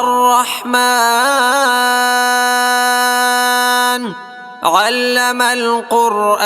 الرحمن علم القرآن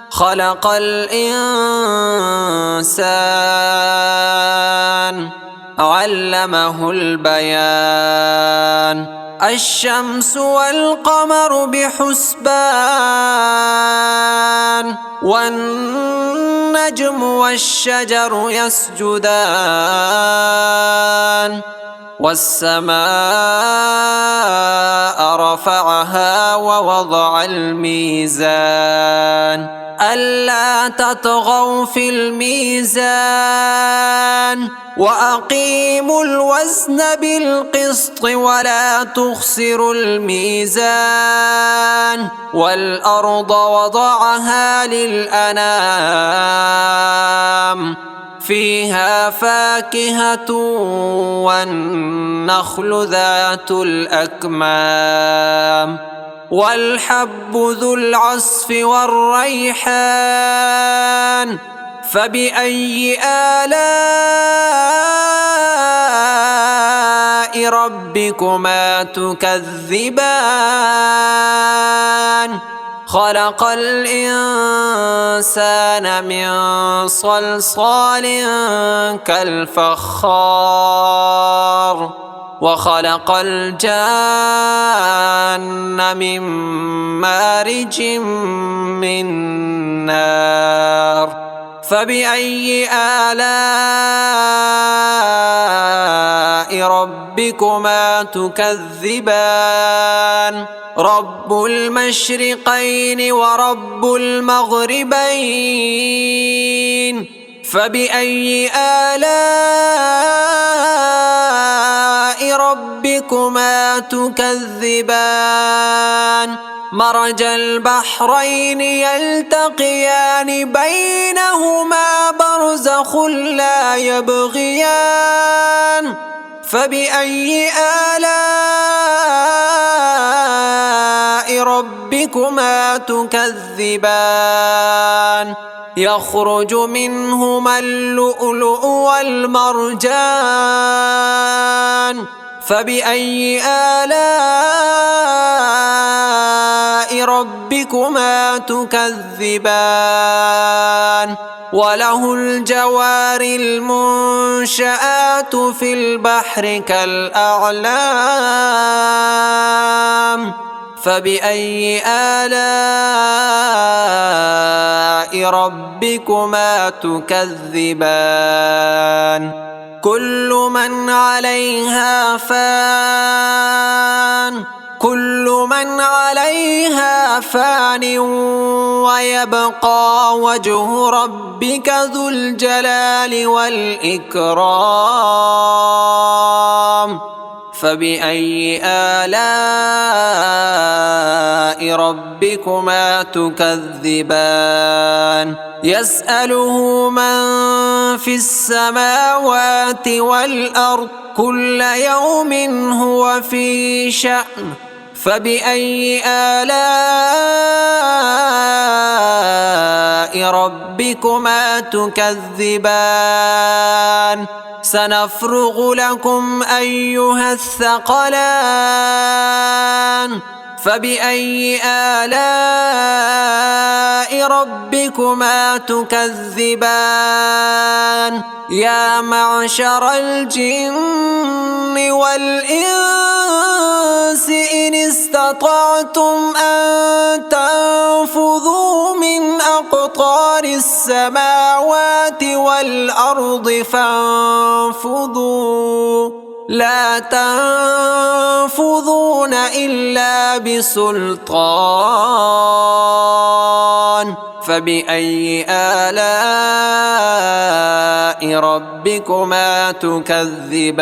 خلق الإنسان علمه البيان الشمس والقمر بحسبان والنجم والشجر يسجدان والسماء رفعها ووضع الميزان ألا تطغوا في الميزان وأقيموا الوزن بالقسط ولا تخسروا الميزان والأرض وضعها للأنام فيها فاكهة والنخل ذات الأكمام والحب ذو العصف والريحان فبأي آلاء ربكما تكذبان خلق الإنسان من صلصال كالفخار وخلق الجان من مارج من نار فبأي آلاء ربكما تكذبان رب المشرقين ورب المغربين فبأي آلاء ربكما تكذبان مرج البحرين يلتقيان بينهما برزخ لا يبغيان فبأي آلاء ربكما تكذبان يخرج منهما اللؤلؤ والمرجان فبأي آلاء ربكما تكذبان وله الجوار المنشآت في البحر كالأعلام فبأي آلاء ربكما تكذبان كل من عليها فان ويبقى وجه ربك ذو الجلال والإكرام فبأي آلاء ربكما تكذبان يسأله من في السماوات والأرض كل يوم هو في شأن فبأي آلاء ربكما تكذبان سنفرغ لكم أيها الثقلان فبأي آلاء ربكما تكذبان يا معشر الجن والإنس إن استطعتم أن تنفذوا من أقطار السماوات والأرض فانفذوا لا تنفذون إلا بسلطان فبأي آلاء ربكما تكذبان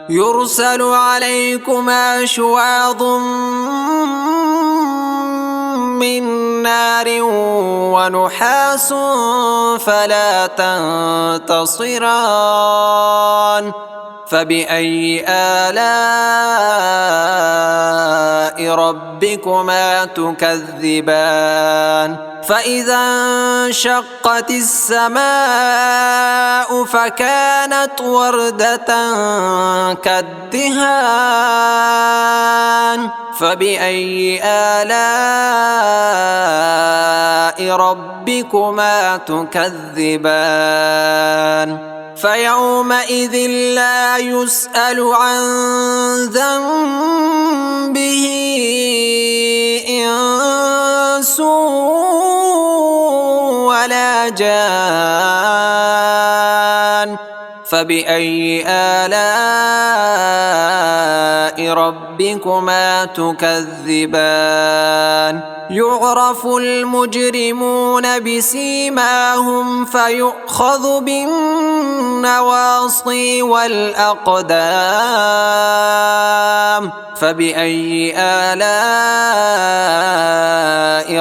يرسل عليكما شواظ من نار ونحاس فلا تنتصران فبأي آلاء ربكما تكذبان فإذا انشقت السماء فكانت وردة كالدهان فبأي آلاء ربكما تكذبان فيومئذ لا يسأل عن ذنبه إنس ولا جان فبأي آلاء ربكما تكذبان يعرف المجرمون بسيماهم فيؤخذ بالنواصي والأقدام فبأي آلاء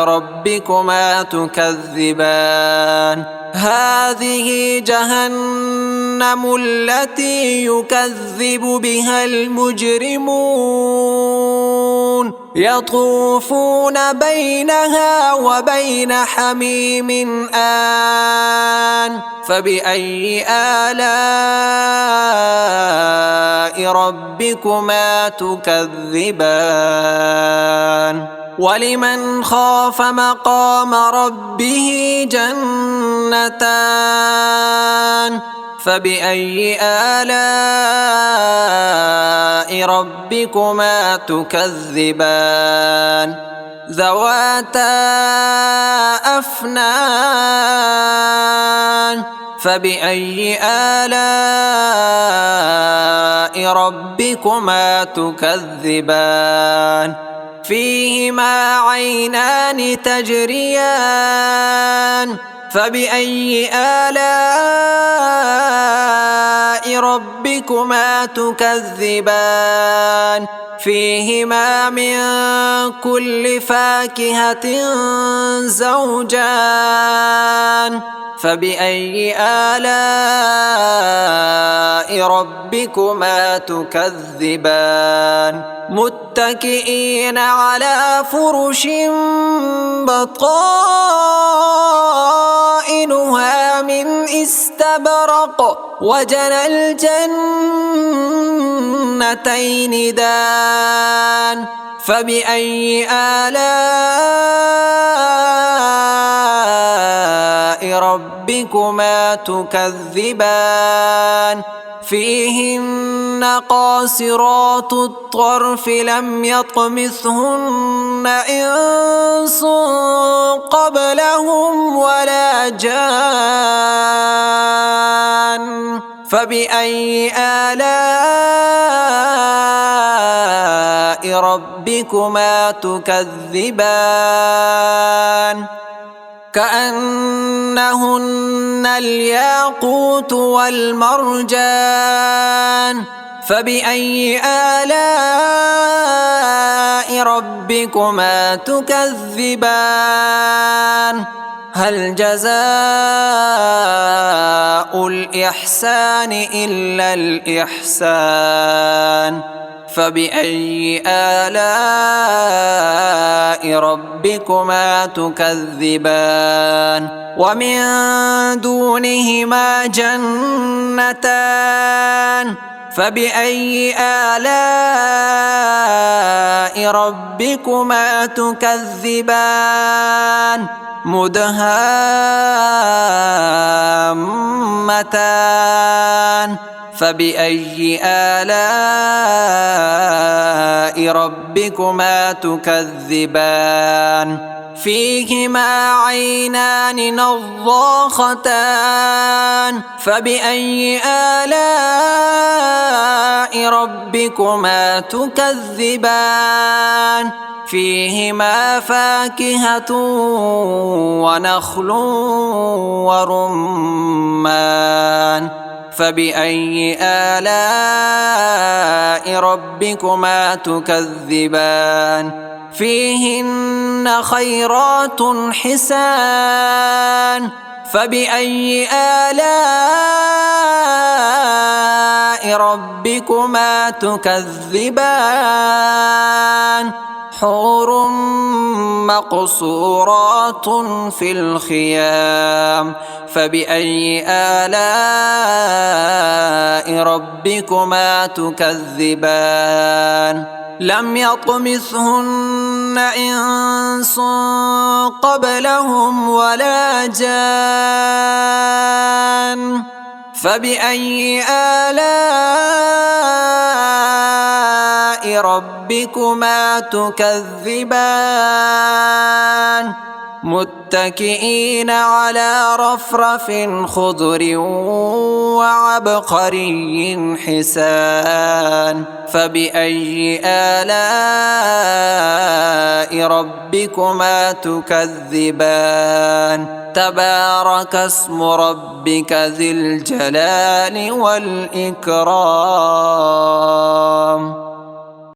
ربكما تكذبان هذه جهنم التي يكذب بها المجرمون يطوفون بينها وبين حميم آن فبأي آلاء ربكما تكذبان ولمن خاف مقام ربه جنتان فبأي آلاء ربكما تكذبان ذواتا أفنان فبأي آلاء ربكما تكذبان فيهما عينان تجريان فبأي آلاء ربكما تكذبان فيهما من كل فاكهة زوجان فبأي آلاء ربكما تكذبان متكئين على فرش بطائنها من استبرق وجنى الجنتين دان فبأي آلاء ربكما تكذبان فيهن قاصرات الطرف لم يطمثهن إنس قبلهم ولا جان فبأي آلاء ربكما تكذبان كأنهن الياقوت والمرجان فبأي آلاء ربكما تكذبان هل جزاء الإحسان إلا الإحسان فبأي آلاء ربكما تكذبان ومن دونهما جنتان فبأي آلاء ربكما تكذبان مدهامتان فبأي آلاء ربكما تكذبان فيهما عينان نضاختان فبأي آلاء ربكما تكذبان فيهما فاكهة ونخل ورمان فبأي آلاء ربكما تكذبان فيهن خيرات حسان فبأي آلاء ربكما تكذبان حور مقصورات في الخيام فبأي آلاء ربكما تكذبان لم يطمثهن إنس قبلهم ولا جان فبأي آلاء ربكما تكذبان متكئين على رفرف خضر وعبقري حسان فبأي آلاء ربكما تكذبان تبارك اسم ربك ذي الجلال والإكرام